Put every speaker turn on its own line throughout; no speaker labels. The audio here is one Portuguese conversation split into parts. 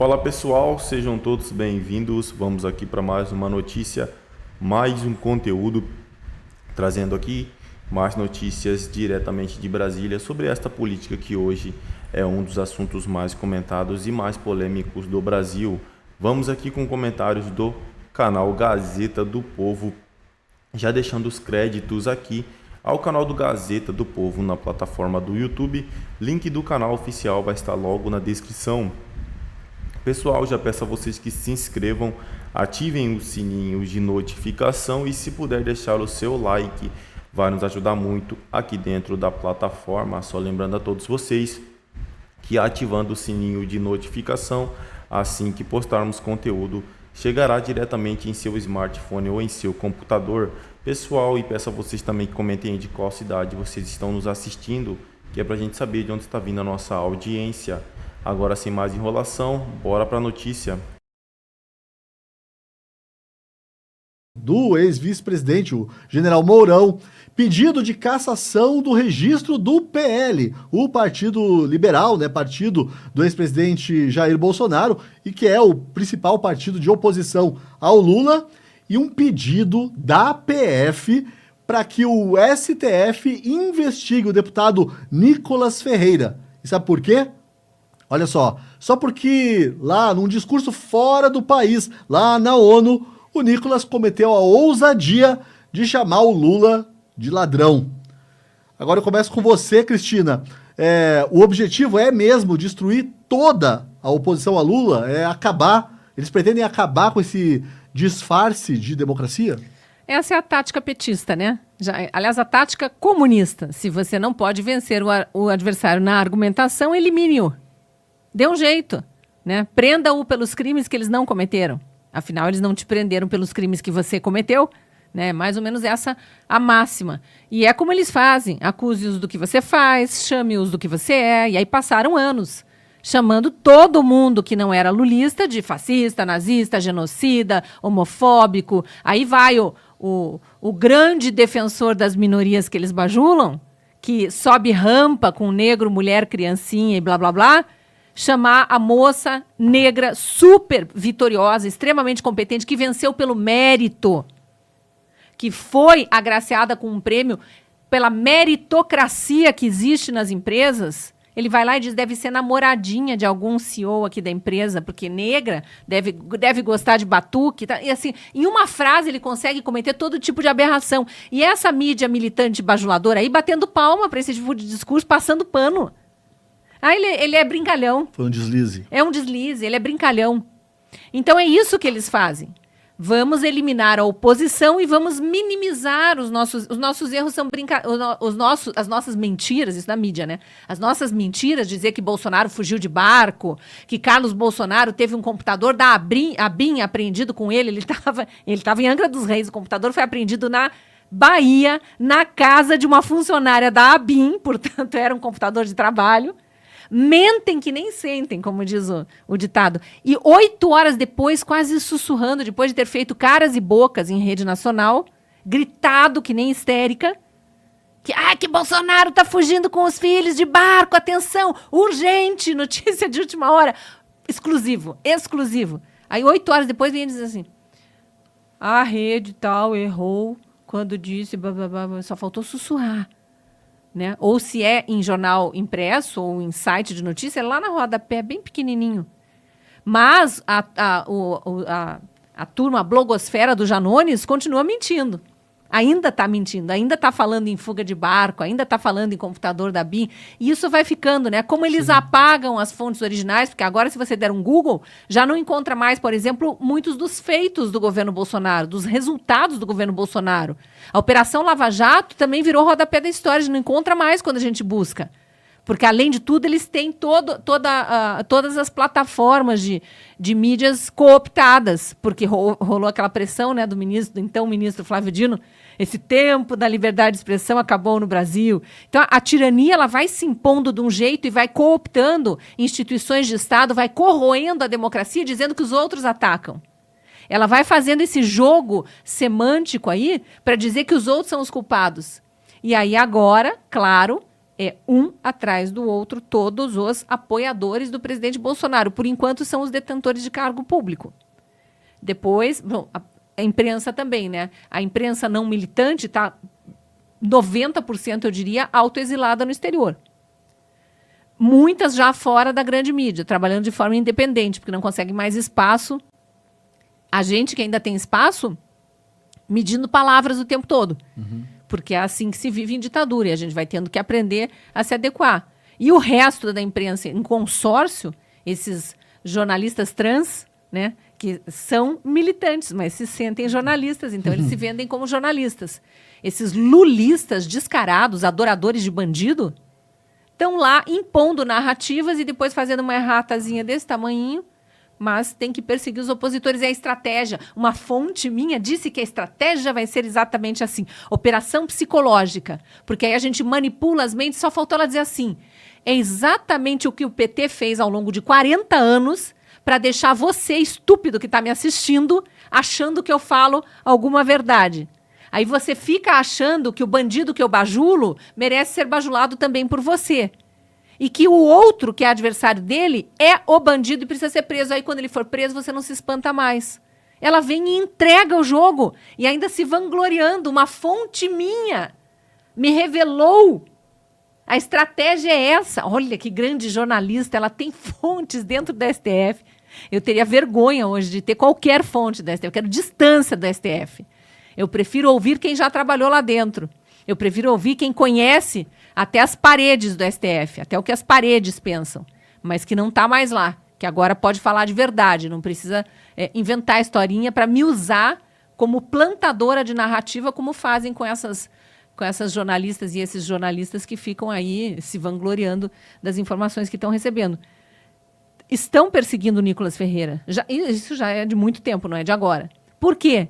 Fala pessoal, sejam todos bem-vindos. Vamos aqui para mais uma notícia, mais um conteúdo, trazendo aqui mais notícias diretamente de Brasília sobre esta política que hoje é um dos assuntos mais comentados e mais polêmicos do Brasil. Vamos aqui com comentários do canal Gazeta do Povo, já deixando os créditos aqui ao canal do Gazeta do Povo na plataforma do YouTube. Link do canal oficial vai estar logo na descrição. Pessoal, já peço a vocês que se inscrevam, ativem o sininho de notificação e se puder deixar o seu like, vai nos ajudar muito aqui dentro da plataforma. Só lembrando a todos vocês que ativando o sininho de notificação, assim que postarmos conteúdo, chegará diretamente em seu smartphone ou em seu computador. Pessoal, e peço a vocês também que comentem de qual cidade vocês estão nos assistindo, que é para a gente saber de onde está vindo a nossa audiência. Agora, sem mais enrolação, bora para a notícia.
Do ex-vice-presidente, o general Mourão, pedido de cassação do registro do PL, o Partido Liberal, né, partido do ex-presidente Jair Bolsonaro, e que é o principal partido de oposição ao Lula, e um pedido da PF para que o STF investigue o deputado Nicolas Ferreira. E sabe por quê? Olha só porque lá num discurso fora do país, lá na ONU, o Nicolas cometeu a ousadia de chamar o Lula de ladrão. Agora eu começo com você, Cristina. O objetivo é mesmo destruir toda a oposição a Lula? Eles pretendem acabar com esse disfarce de democracia?
Essa é a tática petista, né? Aliás, a tática comunista. Se você não pode vencer o adversário na argumentação, elimine-o. Dê um jeito, né? Prenda-o pelos crimes que eles não cometeram. Afinal, eles não te prenderam pelos crimes que você cometeu, né? Mais ou menos essa a máxima. E é como eles fazem. Acuse-os do que você faz, chame-os do que você é. E aí passaram anos chamando todo mundo que não era lulista de fascista, nazista, genocida, homofóbico. Aí vai o grande defensor das minorias que eles bajulam, que sobe rampa com negro, mulher, criancinha e blá, blá, blá, chamar a moça negra super vitoriosa, extremamente competente, que venceu pelo mérito, que foi agraciada com um prêmio pela meritocracia que existe nas empresas. Ele vai lá e diz, deve ser namoradinha de algum CEO aqui da empresa, porque negra, deve gostar de batuque. Tá? E assim, em uma frase ele consegue cometer todo tipo de aberração. E essa mídia militante bajuladora aí batendo palma para esse tipo de discurso, passando pano. Ah, ele é brincalhão.
Foi um deslize.
É um deslize, ele é brincalhão. Então é isso que eles fazem. Vamos eliminar a oposição e vamos minimizar os nossos erros, são as nossas mentiras, isso na mídia, né? As nossas mentiras, dizer que Bolsonaro fugiu de barco, que Carlos Bolsonaro teve um computador da ABIN apreendido com ele, ele estava em Angra dos Reis, o computador foi apreendido na Bahia, na casa de uma funcionária da ABIN, portanto era um computador de trabalho. Mentem que nem sentem, como diz o ditado. E 8 horas depois, quase sussurrando, depois de ter feito caras e bocas em rede nacional, gritado que nem histérica, que Bolsonaro tá fugindo com os filhos de barco, atenção, urgente, notícia de última hora, exclusivo. Aí 8 horas depois vem dizer assim, a rede tal errou quando disse, blá, blá, blá, só faltou sussurrar. Né? Ou se é em jornal impresso ou em site de notícia, é lá na rodapé, bem pequenininho. Mas a turma, a blogosfera do Janones continua mentindo. Ainda está mentindo, ainda está falando em fuga de barco, ainda está falando em computador da BIM. E isso vai ficando, né? Como eles apagam as fontes originais, porque agora se você der um Google, já não encontra mais, por exemplo, muitos dos feitos do governo Bolsonaro, dos resultados do governo Bolsonaro. A Operação Lava Jato também virou rodapé da história, já não encontra mais quando a gente busca. Porque, além de tudo, eles têm todas as plataformas de mídias cooptadas, porque rolou aquela pressão, né, do então ministro Flávio Dino. Esse tempo da liberdade de expressão acabou no Brasil. Então, a tirania ela vai se impondo de um jeito e vai cooptando instituições de Estado, vai corroendo a democracia, dizendo que os outros atacam. Ela vai fazendo esse jogo semântico aí para dizer que os outros são os culpados. E aí, agora, claro, É um atrás do outro, todos os apoiadores do presidente Bolsonaro. Por enquanto, são os detentores de cargo público. Depois, bom, a imprensa também, né? A imprensa não militante está 90%, eu diria, autoexilada no exterior. Muitas já fora da grande mídia, trabalhando de forma independente, porque não consegue mais espaço. A gente que ainda tem espaço, medindo palavras o tempo todo. Porque é assim que se vive em ditadura, e a gente vai tendo que aprender a se adequar. E o resto da imprensa em consórcio, esses jornalistas trans, né, que são militantes, mas se sentem jornalistas, então eles se vendem como jornalistas. Esses lulistas descarados, adoradores de bandido, estão lá impondo narrativas e depois fazendo uma erratazinha desse tamanhinho, mas tem que perseguir os opositores. É a estratégia. Uma fonte minha disse que a estratégia vai ser exatamente assim. Operação psicológica. Porque aí a gente manipula as mentes, só faltou ela dizer assim. É exatamente o que o PT fez ao longo de 40 anos para deixar você, estúpido que está me assistindo, achando que eu falo alguma verdade. Aí você fica achando que o bandido que eu bajulo merece ser bajulado também por você. E que o outro, que é adversário dele, é o bandido e precisa ser preso. Aí, quando ele for preso, você não se espanta mais. Ela vem e entrega o jogo. E ainda se vangloriando. Uma fonte minha me revelou. A estratégia é essa. Olha que grande jornalista. Ela tem fontes dentro do STF. Eu teria vergonha hoje de ter qualquer fonte do STF. Eu quero distância do STF. Eu prefiro ouvir quem já trabalhou lá dentro. Eu prefiro ouvir quem conhece até as paredes do STF, até o que as paredes pensam, mas que não está mais lá, que agora pode falar de verdade, não precisa inventar historinha para me usar como plantadora de narrativa, como fazem com essas jornalistas e esses jornalistas que ficam aí se vangloriando das informações que estão recebendo. Estão perseguindo o Nicolas Ferreira. Isso já é de muito tempo, não é de agora. Por quê?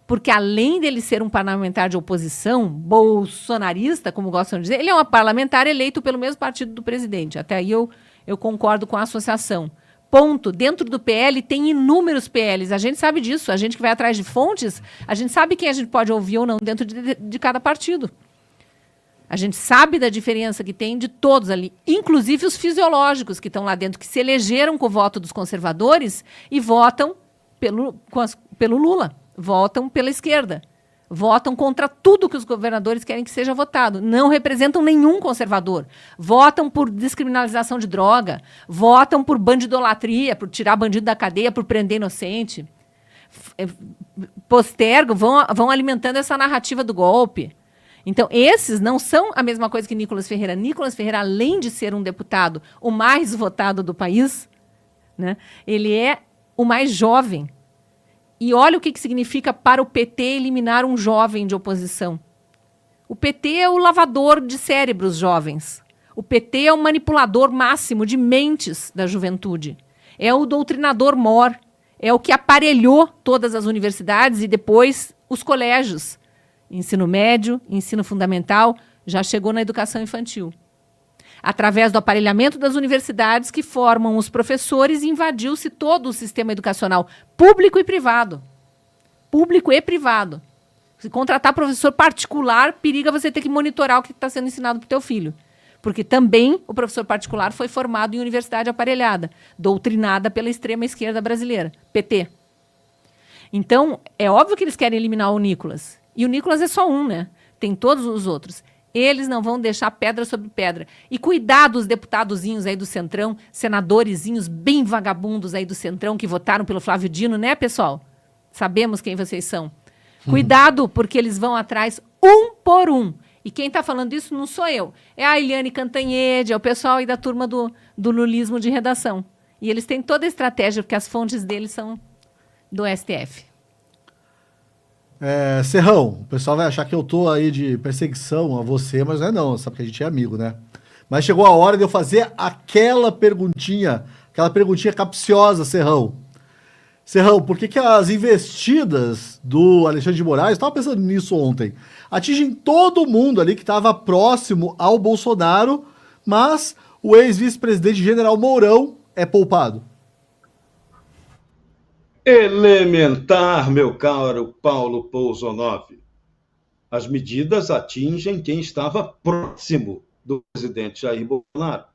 Porque além dele ser um parlamentar de oposição, bolsonarista, como gostam de dizer, ele é um parlamentar eleito pelo mesmo partido do presidente. Até aí eu concordo com a associação. Ponto. Dentro do PL tem inúmeros PLs. A gente sabe disso. A gente que vai atrás de fontes, a gente sabe quem a gente pode ouvir ou não dentro de cada partido. A gente sabe da diferença que tem de todos ali, inclusive os fisiológicos que estão lá dentro, que se elegeram com o voto dos conservadores e votam pelo Lula. Votam pela esquerda. Votam contra tudo que os governadores querem que seja votado. Não representam nenhum conservador. Votam por descriminalização de droga. Votam por bandidolatria, por tirar bandido da cadeia, por prender inocente. Postergam, vão alimentando essa narrativa do golpe. Então, esses não são a mesma coisa que Nicolas Ferreira. Nicolas Ferreira, além de ser um deputado o mais votado do país, né, ele é o mais jovem. E olha o que significa para o PT eliminar um jovem de oposição. O PT é o lavador de cérebros jovens. O PT é o manipulador máximo de mentes da juventude. É o doutrinador mor. É o que aparelhou todas as universidades e depois os colégios. Ensino médio, ensino fundamental, já chegou na educação infantil. Através do aparelhamento das universidades que formam os professores, invadiu-se todo o sistema educacional, público e privado. Público e privado. Se contratar professor particular, periga você ter que monitorar o que está sendo ensinado para o teu filho. Porque também o professor particular foi formado em universidade aparelhada, doutrinada pela extrema esquerda brasileira, PT. Então, é óbvio que eles querem eliminar o Nicolas. E o Nicolas é só um, né? Tem todos os outros. Eles não vão deixar pedra sobre pedra. E cuidado os deputadozinhos aí do Centrão, senadorizinhos bem vagabundos aí do Centrão que votaram pelo Flávio Dino, né, pessoal? Sabemos quem vocês são. Cuidado, porque eles vão atrás um por um. E quem está falando isso não sou eu. É a Eliane Cantanhede, é o pessoal aí da turma do lulismo de redação. E eles têm toda a estratégia, porque as fontes deles são do STF.
Serrão, o pessoal vai achar que eu tô aí de perseguição a você, mas não, sabe que a gente é amigo, né? Mas chegou a hora de eu fazer aquela perguntinha capciosa, Serrão. Serrão, por que as investidas do Alexandre de Moraes, estava pensando nisso ontem, atingem todo mundo ali que estava próximo ao Bolsonaro, mas o ex-vice-presidente General Mourão é poupado?
Elementar, meu caro Paulo Pousonov. As medidas atingem quem estava próximo do presidente Jair Bolsonaro.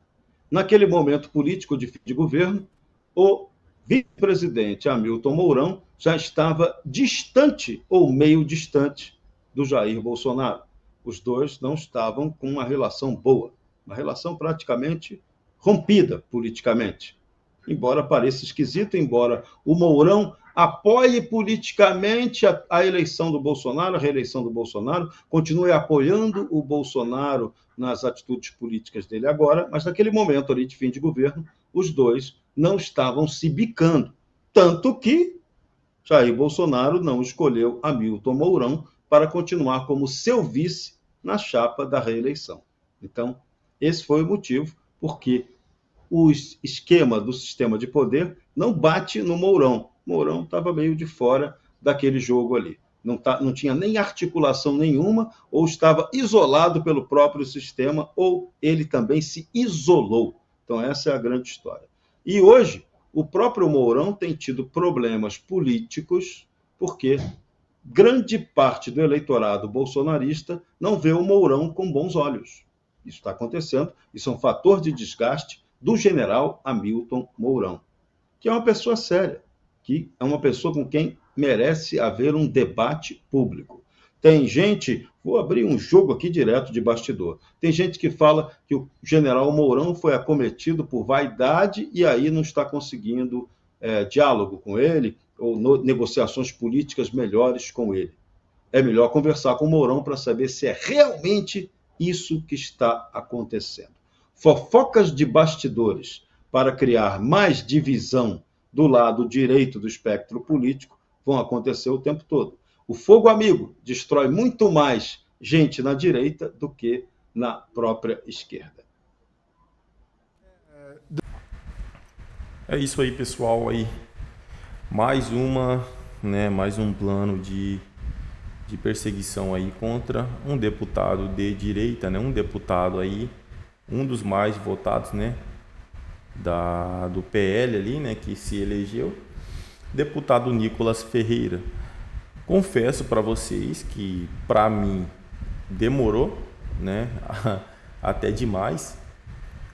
Naquele momento político de fim de governo, o vice-presidente Hamilton Mourão já estava distante ou meio distante do Jair Bolsonaro. Os dois não estavam com uma relação boa, uma relação praticamente rompida politicamente. Embora pareça esquisito, embora o Mourão apoie politicamente a eleição do Bolsonaro, a reeleição do Bolsonaro, continue apoiando o Bolsonaro nas atitudes políticas dele agora, mas naquele momento ali de fim de governo, os dois não estavam se bicando. Tanto que Jair Bolsonaro não escolheu Hamilton Mourão para continuar como seu vice na chapa da reeleição. Então, esse foi o motivo porque o esquema do sistema de poder não bate no Mourão. Mourão estava meio de fora daquele jogo ali. Não tinha nem articulação nenhuma, ou estava isolado pelo próprio sistema, ou ele também se isolou. Então, essa é a grande história. E hoje, o próprio Mourão tem tido problemas políticos, porque grande parte do eleitorado bolsonarista não vê o Mourão com bons olhos. Isso está acontecendo, isso é um fator de desgaste do general Hamilton Mourão, que é uma pessoa séria, que é uma pessoa com quem merece haver um debate público. Tem gente, vou abrir um jogo aqui direto de bastidor, tem gente que fala que o general Mourão foi acometido por vaidade e aí não está conseguindo diálogo com ele ou negociações políticas melhores com ele. É melhor conversar com o Mourão para saber se é realmente isso que está acontecendo. Fofocas de bastidores para criar mais divisão do lado direito do espectro político vão acontecer o tempo todo. O fogo amigo destrói muito mais gente na direita do que na própria esquerda.
É isso aí, pessoal. Aí mais um plano de perseguição aí contra um deputado de direita, né? Um deputado aí, um dos mais votados, né? Do PL ali, né? Que se elegeu, deputado Nicolas Ferreira. Confesso para vocês que para mim demorou, né? Até demais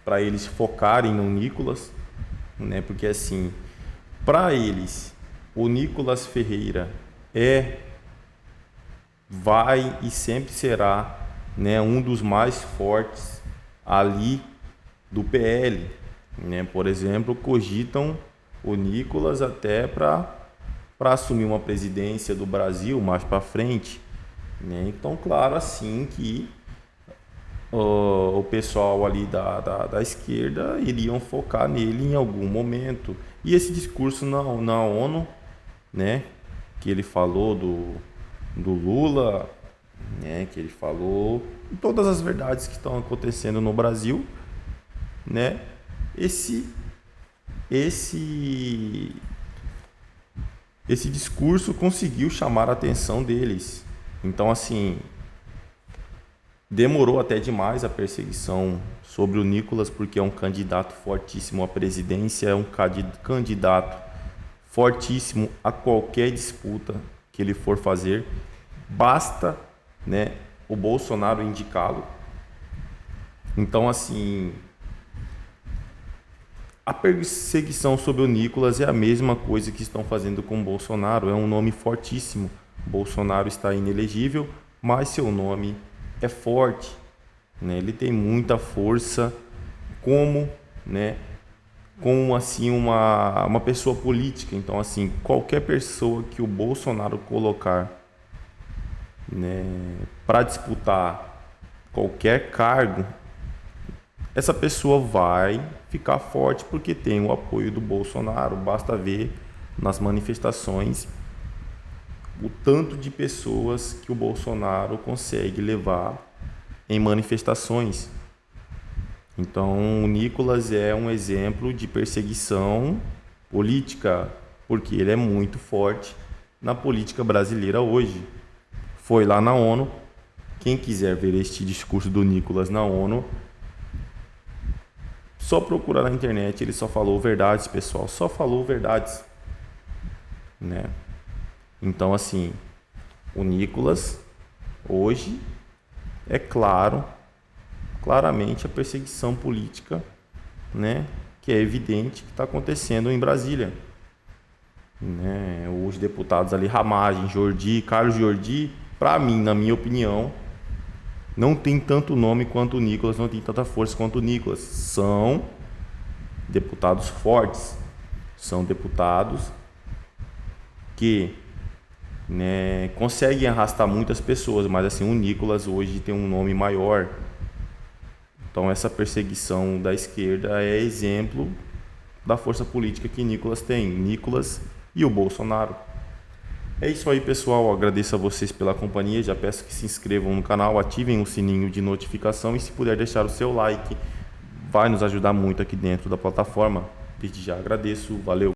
para eles focarem no Nicolas, né? Porque assim, para eles o Nicolas Ferreira vai e sempre será, né, um dos mais fortes ali do PL, né? Por exemplo, cogitam o Nicolas até para assumir uma presidência do Brasil mais para frente, né? Então, claro, assim que o pessoal ali da esquerda iriam focar nele em algum momento. E esse discurso na ONU, né, que ele falou do Lula, né, que ele falou todas as verdades que estão acontecendo no Brasil, né? Esse discurso conseguiu chamar a atenção deles. Então, assim, demorou até demais a perseguição sobre o Nicolas, porque é um candidato fortíssimo à presidência, é um candidato fortíssimo a qualquer disputa que ele for fazer. Basta, né, o Bolsonaro indicá-lo. Então, assim, a perseguição sobre o Nicolas é a mesma coisa que estão fazendo com o Bolsonaro. É um nome fortíssimo. Bolsonaro está inelegível, mas seu nome é forte, né? Ele tem muita força como, né, assim uma pessoa política. Então, assim, qualquer pessoa que o Bolsonaro colocar, né, para disputar qualquer cargo, essa pessoa vai ficar forte porque tem o apoio do Bolsonaro. Basta ver nas manifestações o tanto de pessoas que o Bolsonaro consegue levar em manifestações. Então, o Nicolas é um exemplo de perseguição política, porque ele é muito forte na política brasileira hoje. Foi lá na ONU. Quem quiser ver este discurso do Nicolas na ONU, só procurar na internet. Ele só falou verdades, pessoal. Só falou verdades, né? Então, assim, o Nicolas hoje, é claro, claramente a perseguição política, né, que é evidente que está acontecendo em Brasília. Né? Os deputados ali, Ramagem, Jordi, Carlos Jordi, para mim, na minha opinião, não tem tanto nome quanto o Nicolas, não tem tanta força quanto o Nicolas. São deputados fortes, são deputados que, né, conseguem arrastar muitas pessoas, mas assim, o Nicolas hoje tem um nome maior. Então essa perseguição da esquerda é exemplo da força política que Nicolas tem, Nicolas e o Bolsonaro. É isso aí, pessoal, agradeço a vocês pela companhia, já peço que se inscrevam no canal, ativem o sininho de notificação e se puder deixar o seu like, vai nos ajudar muito aqui dentro da plataforma. Desde já agradeço, valeu!